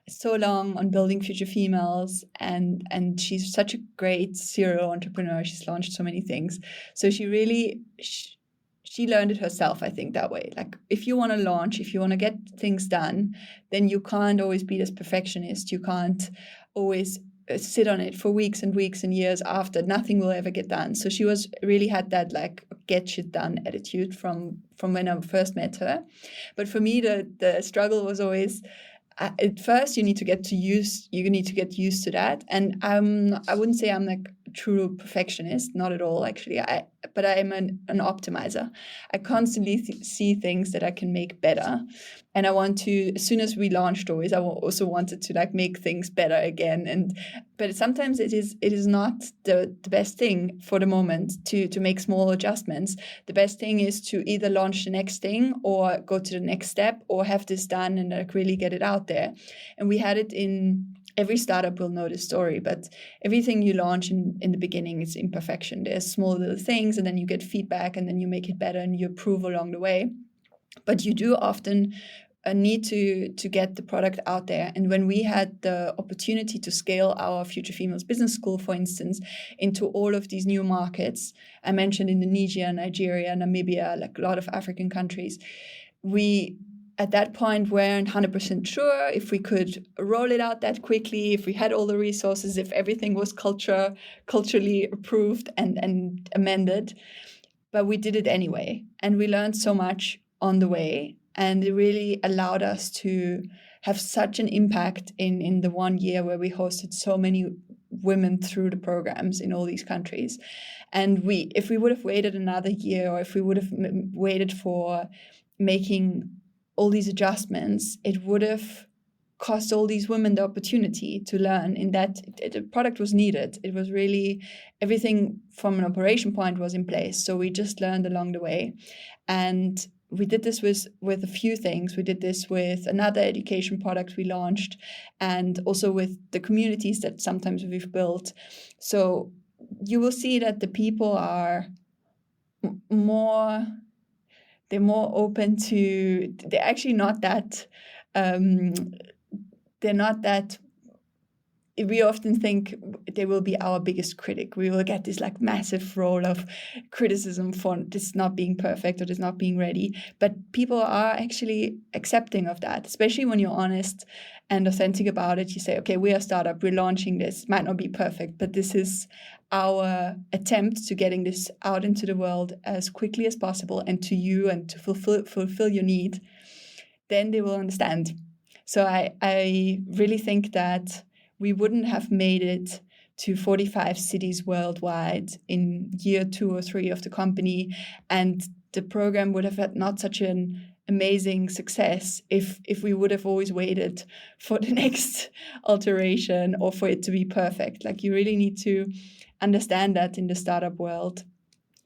so long on building Future Females, and she's such a great serial entrepreneur. She's launched so many things. So she really she learned it herself, I think, that way. Like, if you want to launch, if you want to get things done, then you can't always be this perfectionist. You can't always sit on it for weeks and weeks and years after. Nothing will ever get done. So she really had that like get shit done attitude from when I first met her. But for me, the struggle was always, at first you need to get used to that. And I wouldn't say I'm like a true perfectionist, not at all actually. But I'm an optimizer. I constantly see things that I can make better. And I want to, as soon as we launched always, I also wanted to like make things better again. But sometimes it is not the best thing for the moment to make small adjustments. The best thing is to either launch the next thing or go to the next step or have this done and like really get it out there. And we had it in every startup will know this story, but everything you launch in the beginning is imperfection. There's small little things, and then you get feedback, and then you make it better and you improve along the way. But you do often need to get the product out there. And when we had the opportunity to scale our Future Females Business School, for instance, into all of these new markets, I mentioned Indonesia, Nigeria, Namibia, like a lot of African countries, we at that point weren't 100% sure if we could roll it out that quickly, if we had all the resources, if everything was culturally approved and amended. But we did it anyway. And we learned so much on the way. And it really allowed us to have such an impact in the 1 year where we hosted so many women through the programs in all these countries. And if we would have waited another year, or if we would have waited for making all these adjustments, it would have cost all these women the opportunity to learn in that the product was needed. It was really, everything from an operation point was in place. So we just learned along the way. And we did this with a few things. We did this with another education product we launched, and also with the communities that sometimes we've built. So you will see that the people are more open to, they're actually not that, they're not that, we often think they will be our biggest critic. We will get this like massive role of criticism for this not being perfect or this not being ready. But people are actually accepting of that, especially when you're honest and authentic about it. You say, okay, we're a startup, we're launching this, might not be perfect, but this is our attempt to getting this out into the world as quickly as possible and to you, and to fulfill your need. Then they will understand. So I really think that we wouldn't have made it to 45 cities worldwide in year 2 or 3 of the company, and the program would have had not such an amazing success if we would have always waited for the next alteration or for it to be perfect. Like, you really need to understand that in the startup world.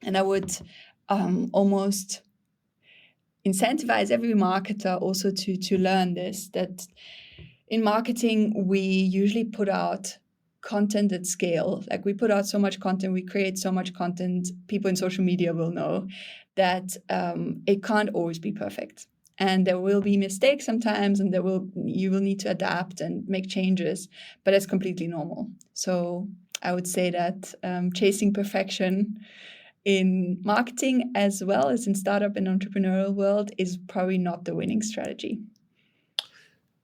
And I would almost incentivize every marketer also to learn this, that in marketing, we usually put out content at scale. Like, we put out so much content, we create so much content, people in social media will know that it can't always be perfect. And there will be mistakes sometimes, and you will need to adapt and make changes, but that's completely normal. So I would say that chasing perfection in marketing as well as in startup and entrepreneurial world is probably not the winning strategy.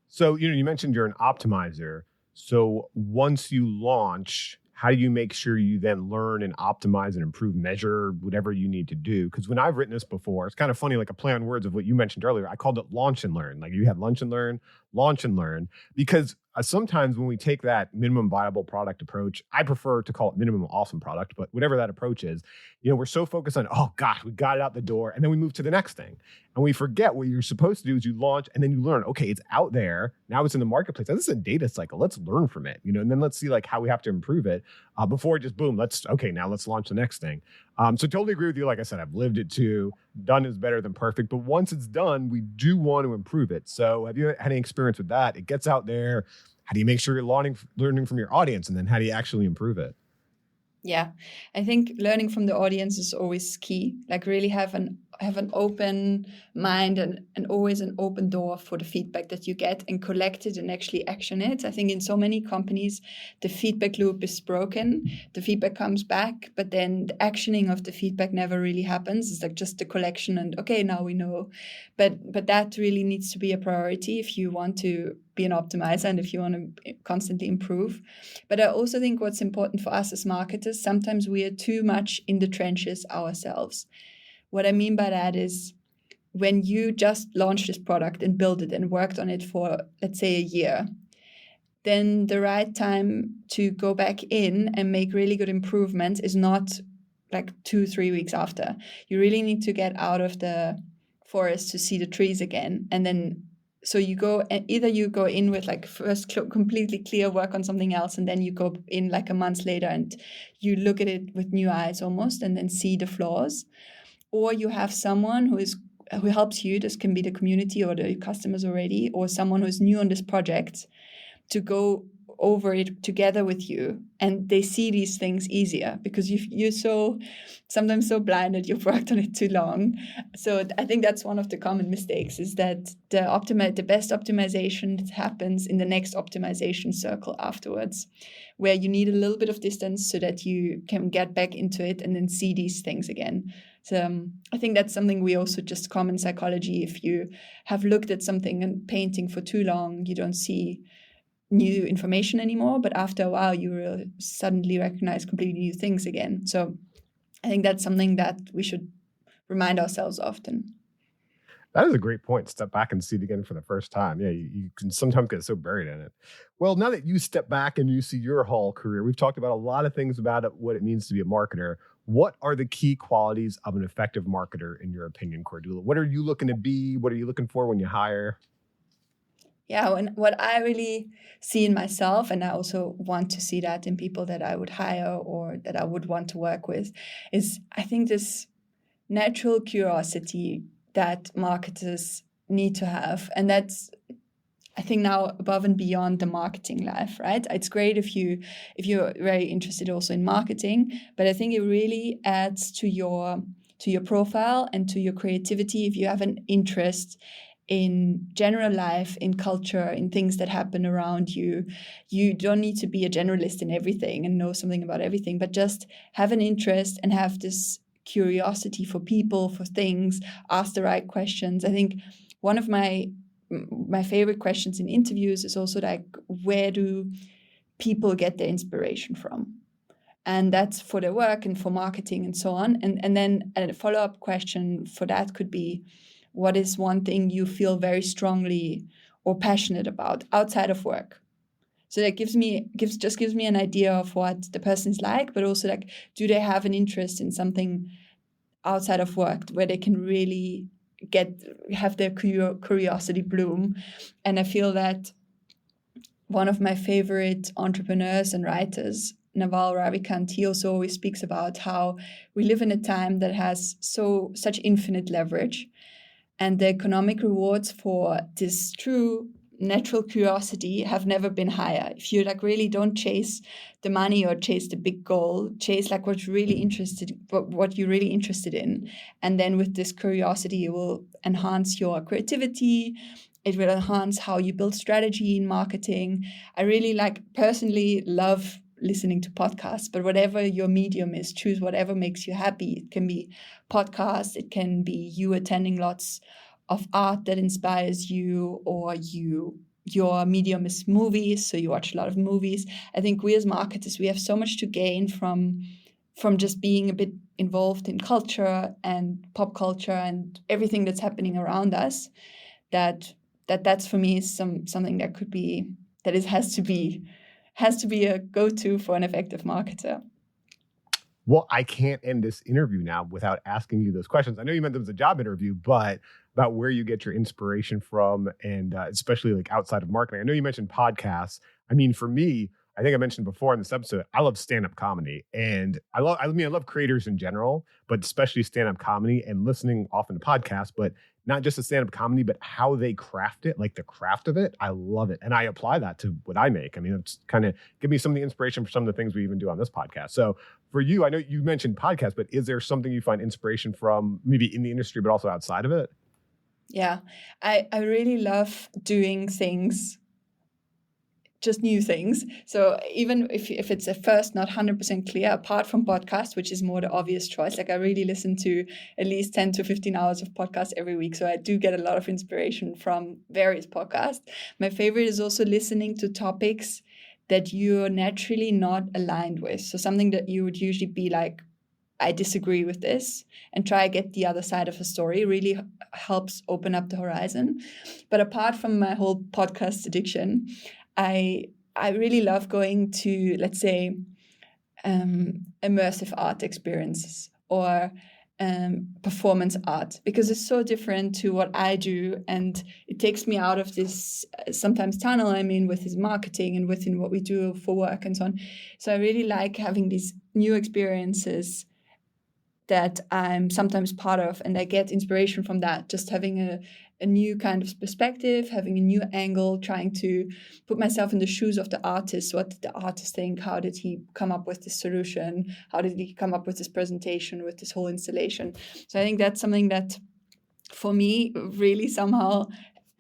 So, you mentioned you're an optimizer. So once you launch, how do you make sure you then learn and optimize and improve, measure whatever you need to do? Because when I've written this before, it's kind of funny, like a play on words of what you mentioned earlier. I called it launch and learn. Like, you had lunch and learn, launch and learn, because sometimes when we take that minimum viable product approach, I prefer to call it minimum awesome product, but whatever that approach is, we're so focused on, oh gosh, we got it out the door, and then we move to the next thing. And we forget what you're supposed to do is you launch and then you learn, okay, it's out there. Now it's in the marketplace. Now this is a data cycle. Let's learn from it, and then let's see like how we have to improve it before just boom, now let's launch the next thing. So totally agree with you. Like I said, I've lived it too. Done is better than perfect. But once it's done, we do want to improve it. So have you had any experience with that? It gets out there. How do you make sure you're learning from your audience? And then how do you actually improve it? Yeah, I think learning from the audience is always key. Like really have an open mind and always an open door for the feedback that you get and collect it and actually action it. I think in so many companies, the feedback loop is broken. The feedback comes back, but then the actioning of the feedback never really happens. It's like just the collection and okay, now we know. But that really needs to be a priority if you want to be an optimizer and if you want to constantly improve. But I also think what's important for us as marketers, sometimes we are too much in the trenches ourselves. What I mean by that is when you just launched this product and built it and worked on it for, let's say, a year, then the right time to go back in and make really good improvements is not like 2-3 weeks after. You really need to get out of the forest to see the trees again. And then so you go in with like first completely clear work on something else, and then you go in like a month later and you look at it with new eyes almost and then see the flaws. Or you have someone who helps you. This can be the community or the customers already, or someone who's new on this project to go over it together with you, and they see these things easier because you're sometimes so blind that you've worked on it too long. So I think that's one of the common mistakes, is that the best optimization happens in the next optimization circle afterwards, where you need a little bit of distance so that you can get back into it and then see these things again. So I think that's something we also just common psychology. If you have looked at something and painting for too long, you don't see new information anymore, but after a while you will suddenly recognize completely new things again. So I think that's something that we should remind ourselves often. That is a great point. Step back and see it again for the first time. Yeah, you can sometimes get so buried in it. Well, now that you step back and you see your whole career, we've talked about a lot of things about what it means to be a marketer. What are the key qualities of an effective marketer in your opinion, Cordula? What are you looking to be? What are you looking for when you hire? Yeah, and what I really see in myself, and I also want to see that in people that I would hire or that I would want to work with, is I think this natural curiosity that marketers need to have. And that's, I think, now above and beyond the marketing life, right? It's great if you're very interested also in marketing, but I think it really adds to your profile and to your creativity if you have an interest in general life, in culture, in things that happen around you. You don't need to be a generalist in everything and know something about everything, but just have an interest and have this curiosity for people, for things, ask the right questions. I think one of my favorite questions in interviews is also like, where do people get their inspiration from? And that's for their work and for marketing and so on. And then a follow-up question for that could be, what is one thing you feel very strongly or passionate about outside of work? So that gives me an idea of what the person is like, but also like, do they have an interest in something outside of work where they can really have their curiosity bloom? And I feel that one of my favorite entrepreneurs and writers, Naval Ravikant, he also always speaks about how we live in a time that has such infinite leverage. And the economic rewards for this true natural curiosity have never been higher. If you like really don't chase the money or chase the big goal, chase like what you're really interested in. And then with this curiosity, it will enhance your creativity. It will enhance how you build strategy in marketing. I really personally love listening to podcasts, but whatever your medium is, choose whatever makes you happy. It can be podcasts, it can be you attending lots of art that inspires you, or your medium is movies, so you watch a lot of movies. I think we as marketers, we have so much to gain from just being a bit involved in culture and pop culture and everything that's happening around us, that that's for me something that could be, has to be a go-to for an effective marketer. Well, I can't end this interview now without asking you those questions. I know you meant them as a job interview, but about where you get your inspiration from, and especially like outside of marketing. I know you mentioned podcasts. I mean, for me, I think I mentioned before in this episode, I love stand-up comedy, and I love creators in general, but especially stand-up comedy, and listening often to podcasts, but not just the stand-up comedy, but how they craft it, like the craft of it. I love it. And I apply that to what I make. I mean, it's kind of give me some of the inspiration for some of the things we even do on this podcast. So for you, I know you mentioned podcasts, but is there something you find inspiration from, maybe in the industry, but also outside of it? Yeah, I really love doing things, just new things. So even if it's at first not 100% clear, apart from podcasts, which is more the obvious choice, like I really listen to at least 10 to 15 hours of podcasts every week. So I do get a lot of inspiration from various podcasts. My favorite is also listening to topics that you're naturally not aligned with. So something that you would usually be like, I disagree with this, and try to get the other side of a story really helps open up the horizon. But apart from my whole podcast addiction, I really love going to, let's say, immersive art experiences or performance art, because it's so different to what I do, and it takes me out of this sometimes tunnel I'm in with his marketing and within what we do for work and so on. So I really like having these new experiences that I'm sometimes part of, and I get inspiration from that, just having a new kind of perspective, having a new angle, trying to put myself in the shoes of the artist. What did the artist think? How did he come up with this solution? How did he come up with this presentation, with this whole installation? So I think that's something that, for me, really somehow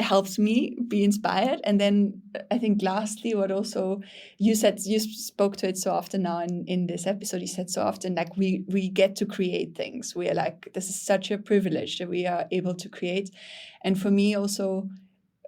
helps me be inspired. And then I think lastly, what also you spoke to it so often now in this episode, you said so often, like we get to create things. We are like, this is such a privilege that we are able to create. And for me also,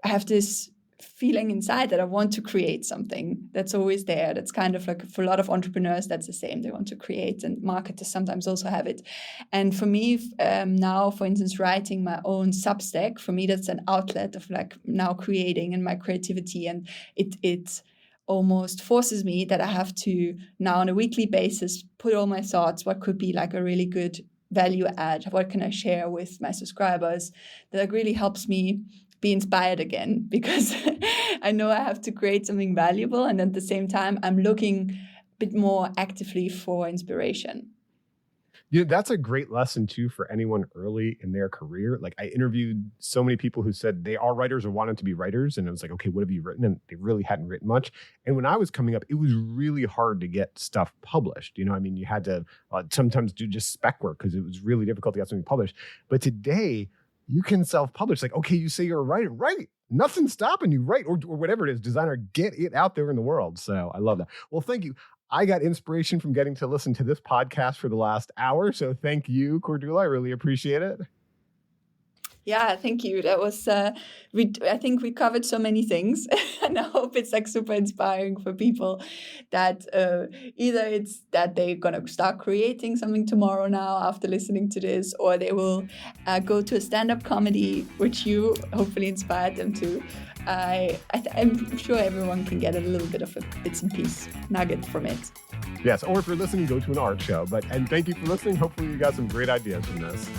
I have this feeling inside that I want to create something that's always there. That's kind of like, for a lot of entrepreneurs, that's the same. They want to create, and marketers sometimes also have it. And for me, now, for instance, writing my own Substack, for me, that's an outlet of like now creating and my creativity. And it almost forces me that I have to now on a weekly basis put all my thoughts, what could be like a really good value add, what can I share with my subscribers, that really helps me be inspired again, because I know I have to create something valuable, and at the same time I'm looking a bit more actively for inspiration. You know, that's a great lesson too for anyone early in their career. Like, I interviewed so many people who said they are writers or wanted to be writers, and I was like, okay, what have you written? And they really hadn't written much. And when I was coming up, it was really hard to get stuff published. You know, I mean, you had to sometimes do just spec work because it was really difficult to get something published. But today, you can self-publish. Like, okay, you say you're a writer, right? Nothing's stopping you, right? Or whatever it is, designer, get it out there in the world. So I love that. Well, thank you. I got inspiration from getting to listen to this podcast for the last hour. So thank you, Cordula. I really appreciate it. Yeah, thank you. That was, I think we covered so many things, and I hope it's like super inspiring for people that either it's that they're going to start creating something tomorrow now after listening to this, or they will go to a stand-up comedy, which you hopefully inspired them to. I'm sure everyone can get a little bit of a bits and piece nugget from it. Yes, or if you're listening, go to an art show. And thank you for listening. Hopefully you got some great ideas from this.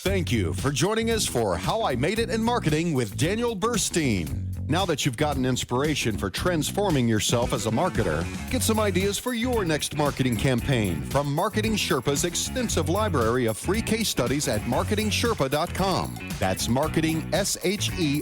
Thank you for joining us for How I Made It in Marketing with Daniel Burstein. Now that you've gotten inspiration for transforming yourself as a marketer, get some ideas for your next marketing campaign from Marketing Sherpa's extensive library of free case studies at marketingsherpa.com. That's marketing, SHERPA.com.